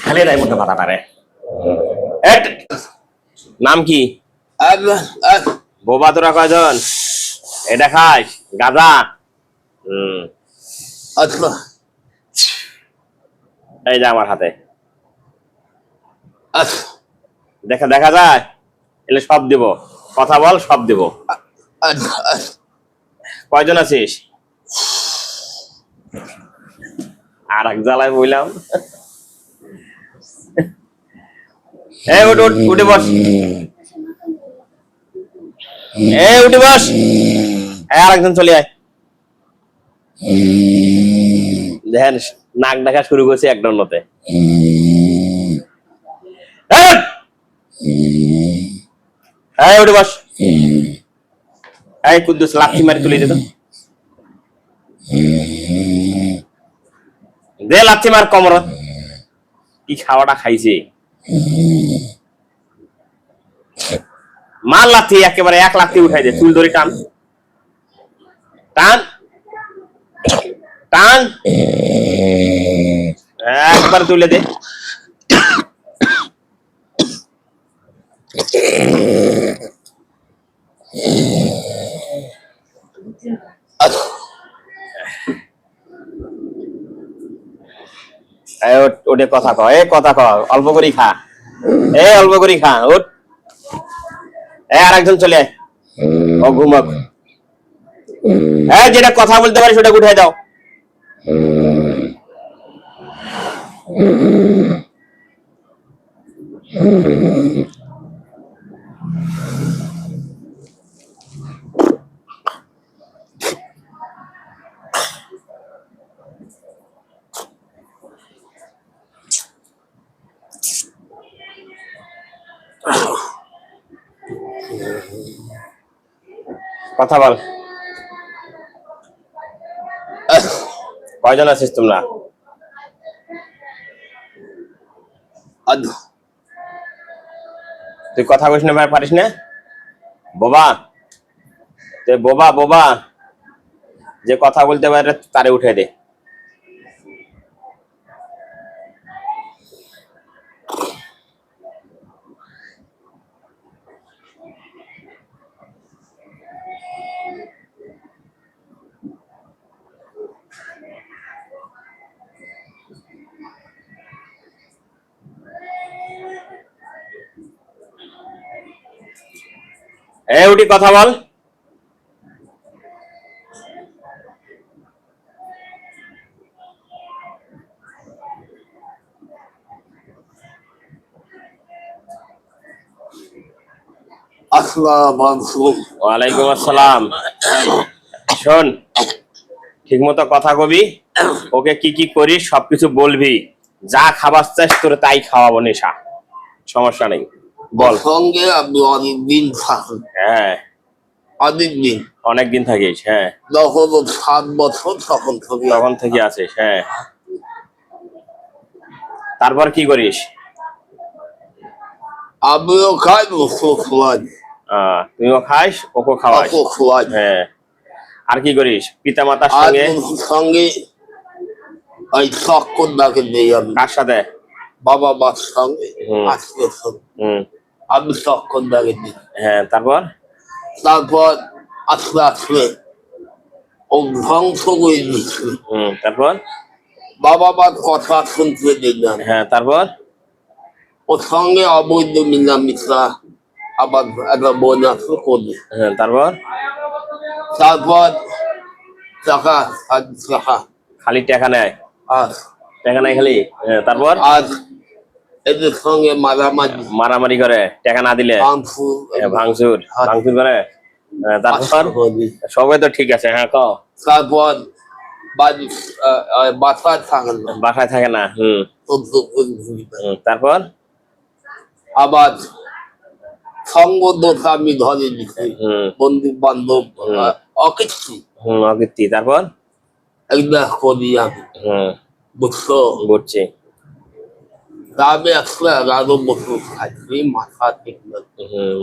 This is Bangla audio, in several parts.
খালি নাই মধ্যে মাথা পারে। নাম কি? বোবা তোরা কয়জন? এটা খাস গাঁজা? এই যে আমার হাতে দেখা দেখা যায়, এলে সব দিব, কথা বল, সব দিব। কয়জন আছিস? আর এক জ্বালায় বললাম। এই উঠ উঠ, উঠে বস, এই উঠে বস। আর একজন চলে আয়। দেখেন নাক ডাকা শুরু করছে একদম মতে। এই উঠে বস। এই কুদ্দুস লাঠি মারি তুলে দিত দে, লাঠি মার কমর। কি খাওয়াটা খাইছে, মার লাঠি একেবারে এক লাঠি উঠাই দে, চুল ধরে টান টান টান, একবার তুলে দে। ওটে কথা কয়, কথা কয়, অল্প করি খা, অল্প করি খা, ওট। আর একজন চলে আয়, ও ঘুমাক। যেটা কথা বলতে পারি সেটা উঠাই দাও। কথা বল। কয়জন আছিস তোমরা? তুই কথা বলিস না, পারিস না? বোবা তুই, বোবা বোবা। যে কথা বলতে পারে তারে উঠে দে। উঠি কথা বল। ওয়ালাইকুম আসসালাম। শোন, ঠিক মতো কথা কবি, ওকে কি কি করিস সবকিছু বলবি, যা খাবার চাস তোর তাই খাওয়াবো, নেশা সমস্যা নেই, বল। সঙ্গে আপনি অনেকদিন থাকেন? হ্যাঁ, অনেকদিন, অনেকদিন থাকিস। হ্যাঁ, যখন 7 বছর তখন থেকে আছিস। হ্যাঁ, তারপর কি করিস? আমিও খাই, ওকে খোয়াই। তুইও খাস, ওকে খাওয়াস। হ্যাঁ, আর কি করিস? পিতা মাতার সঙ্গে সঙ্গে ওই চক্কর ডাকে নেই আমি। কার সাথে? বাবা মার সঙ্গে আজকে আমি চক্কর ডাকে নিই। হ্যাঁ, তারপর আস্তে আস্তে ও ধ্বংস করে দিচ্ছে। তারপর বাবা মার কথা শুনতে দিলাম। হ্যাঁ, তারপর ওর সঙ্গে অবৈধ মিলামিশা, আবার একটা বোন আছে করি। হ্যাঁ, তারপর টাকা খালি টাকা নেয়, আর টাকা নেয় খালি। হ্যাঁ, তারপর আর এদের সঙ্গে মারামারি করে, টাকা না দিলে ভাঙচুর করে। তারপর সবাই তো ঠিক আছে। হ্যাঁ, তারপর বাসায় থাকে না, বাসায় থাকে না। তারপর আবার সঙ্গ দোষ আমি ধরে নিচ্ছি, বন্ধু বান্ধব অকৃতি। তারপর একটা করি আমি, বুঝছো? বুঝছি। আমি 11 বছর খাচ্ছি, মাথা ঠিক না।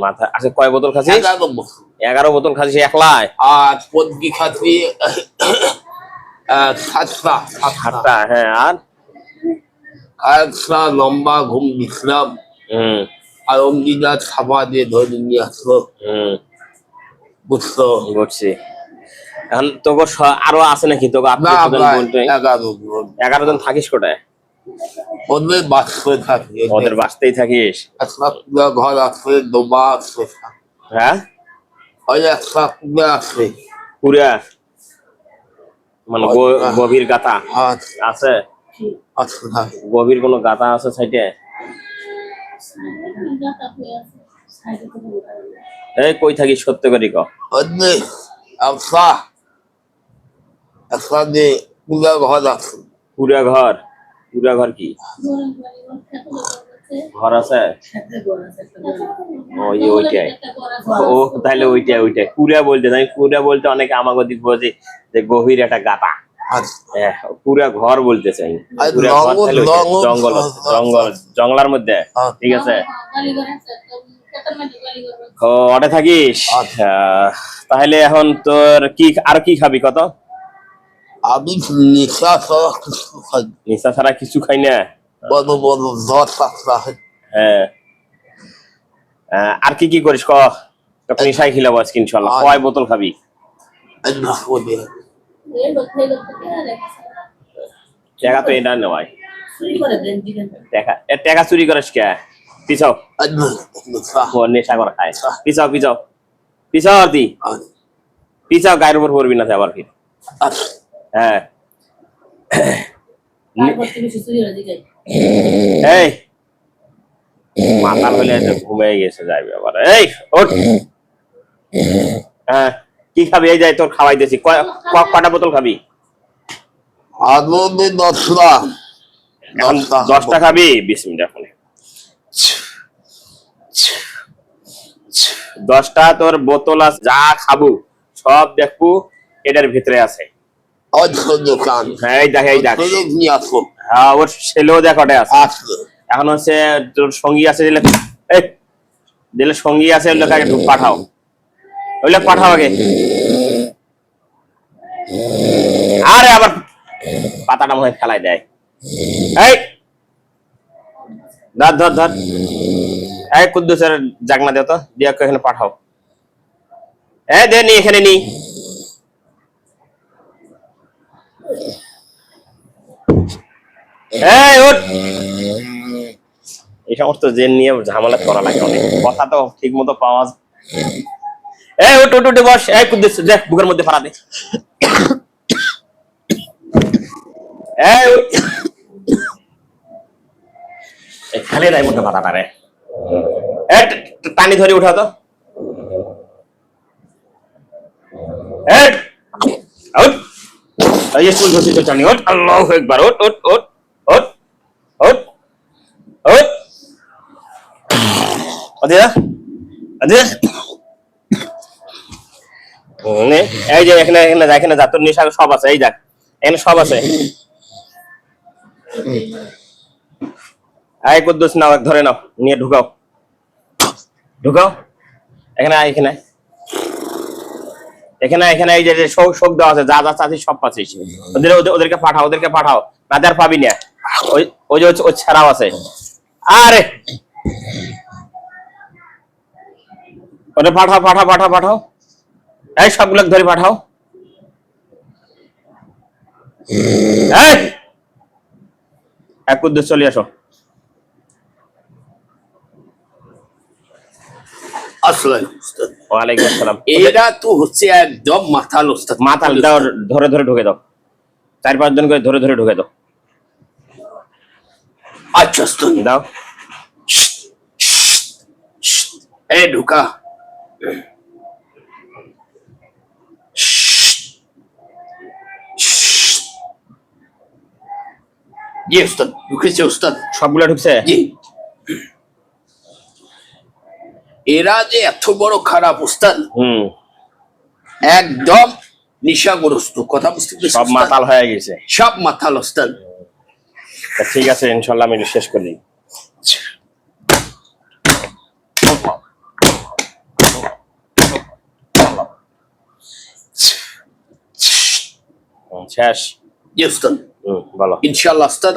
মাথা আচ্ছা, কয় বোতল খাচ্ছিস? 11 বছর। 11 বোতল খাচ্ছিস একলাই? আর পদ্মি খাচ্ছি সাতটা সাতটা, হ্যাঁ, আর একটা লম্বা ঘুম দিছিলাম, হুম আর অঙ্গিনা ছাপা দিয়ে ধরে নিয়ে আসলো, হুম বুঝছো? বুঝছি। এখন তোকে আরো আছে নাকি তোকে না, আত্মীয় স্বজন প্রায় বলতে? 11 জন। 11 জন থাকিস কোটায়? ওদের বাঁচতে থাকে, ওদের বাসতেই থাকিস? একটা কুড়া ঘর আছে, ডোবা আছে, হ্যাঁ, ওই একটা কুড়া আছে। পুরা মানে গভীর গাথা হ্যাঁ, আছে? আছে থাকে। গভীর কোনো গাথা আছে সাইডে? এই কই থাকিস সত্য করি ক? ওদের একটা একটা যে কুড়া ঘর আছে, পুরা ঘর? পুরা ঘর কি ঘর আছে? ওই ওইটাই, ও তাহলে ওইটাই পুরা বলতে, আমি পুরা বলতে অনেকে আমাকে দিক বোঝে যে গভীর একটা গাথা। আছে। হ্যাঁ, পুরা ঘর বলতে চাই। আর পুরা ঘর তাহলে ওইটা, জঙ্গল জঙ্গল আছে, জঙ্গল, জঙ্গলার মধ্যে, হ্যাঁ। ঠিক আছে। ও ওটা থাকিস? আচ্ছা। তাহলে এখন তোর কি আর কি খাবি কত? আমি নেশা ছাড়া কিছু খাই না। নিশা ছাড়া কিছু খাই না? বড় বড় জ্বর কাঁকড়া হয়। হ্যাঁ, আর কি কি করিস ক? তোকে নিশাই খিলাবো আজকে ইনশাল্লাহ। আচ্ছা। কয় বোতল খাবি? এই না ওদের টাকা তো এটা নেওয়াই, টাকা চুরি করিস কে? পিছাও, এই না নেশা। ও নেশা করে খায়। পিছাও পিছাও পিছাও, আর দি পিছাও, গায়ের উপর পড়বি না তো আবার ফির। আচ্ছা। হ্যাঁ, এই মাতাল হলে ঘুমিয়ে গেছে যাইবে আবার। এই ওঠ, হ্যাঁ, কি খাবি? এই যাই তোর খাওয়াই দিয়েছি। কটা বোতল খাবি? আদৌ 10টা। এখন 10টা খাবি? 20 মিনিট এখন 10টা তোর বোতল আছে, যা খাবো সব দেখবো এটার ভিতরে আছে। দোকান। হ্যাঁ, এই দেখ, এই দেখ, নিয়ে আসো। হ্যাঁ, ওর ছেলেও দেখ ওটা আছে। আসলে এখন হচ্ছে তোর সঙ্গী আছে দিলে, এই দিলে সঙ্গী আছে, ওই লোক আগে পাঠাও, ওই লোক পাঠাও আগে। আরে আবার পাতাটা মনে হয় ফেলাই দেয়। এই ধর ধর ধর, এই কুদ্দুসের জাগনা দেও তো, দিয়ে এখানে পাঠাও। দে নি, এখানে নি। এই ওঠ, এই সমস্ত জেন নিয়ে ঝামেলা করা লাগে অনেক, কথা তো ঠিক মতো পাওয়া যায়। এই ওঠ ওঠ উঠে বস। এই কুদ্দুস দেখ, বুকের মধ্যে ফাড়া দে। এই ওঠ, খালি দেয় মুখে পাতাটা রে। টানি ধরে উঠাও তো। এই চুল ধরছি তো টানি, ওঠ, আল্লাহু আকবার, ওঠ ওঠ ওঠ ওঠ ওঠ ওঠ। আদিয়া আদিয়া, এই যে এখানে এখানে দেখ, এখানে যা তোর নেশা সব আছে, এই দেখ এখানে সব আছে। আয় কুদ্দুস, নাও, ধরে নাও, নিয়ে ঢুকাও ঢুকাও। এখানে আয়, এখানে এখানে এখানে এই যে শোক দেওয়া আছে, যা যা চাচ্ছিস সব পাচ্ছিস। ওদেরকে পাঠাও, ওদেরকে পাঠাও, না আর পাবি না। ওই ওই যে ওই ছাড়াও আছে। আরে ওটা পাঠাও পাঠাও পাঠাও পাঠাও, এই সবগুলো ধরে পাঠাও। এক কুদ্দুস চলে আসো। আসলে ওয়ালাইকুম আসসালাম। এরা তো হচ্ছে একদম মাথাল ওস্তাদ। মাথাল দাও, ধরে ধরে ঢুকে দাও, 4-5 জন করে ধরে ধরে ঢুকে দাও। আচ্ছা দাও। এই ঢুকা। জি ওস্তাদ, ঢুকেছে ওস্তাদ। সবগুলো ঢুকছে? জি। এরা যে এত বড় খারাপ ওস্তাদ, একদম নেশাগ্রস্ত, কথা বুঝতে পেরেছি? সব মাতাল হয়ে গেছে, সব মাথাল ওস্তাদ। ঠিক আছে, ইনশাল্লাহ আমি শেষ করে দিই। শেষ Yes, sir. বলো Inshallah, sir.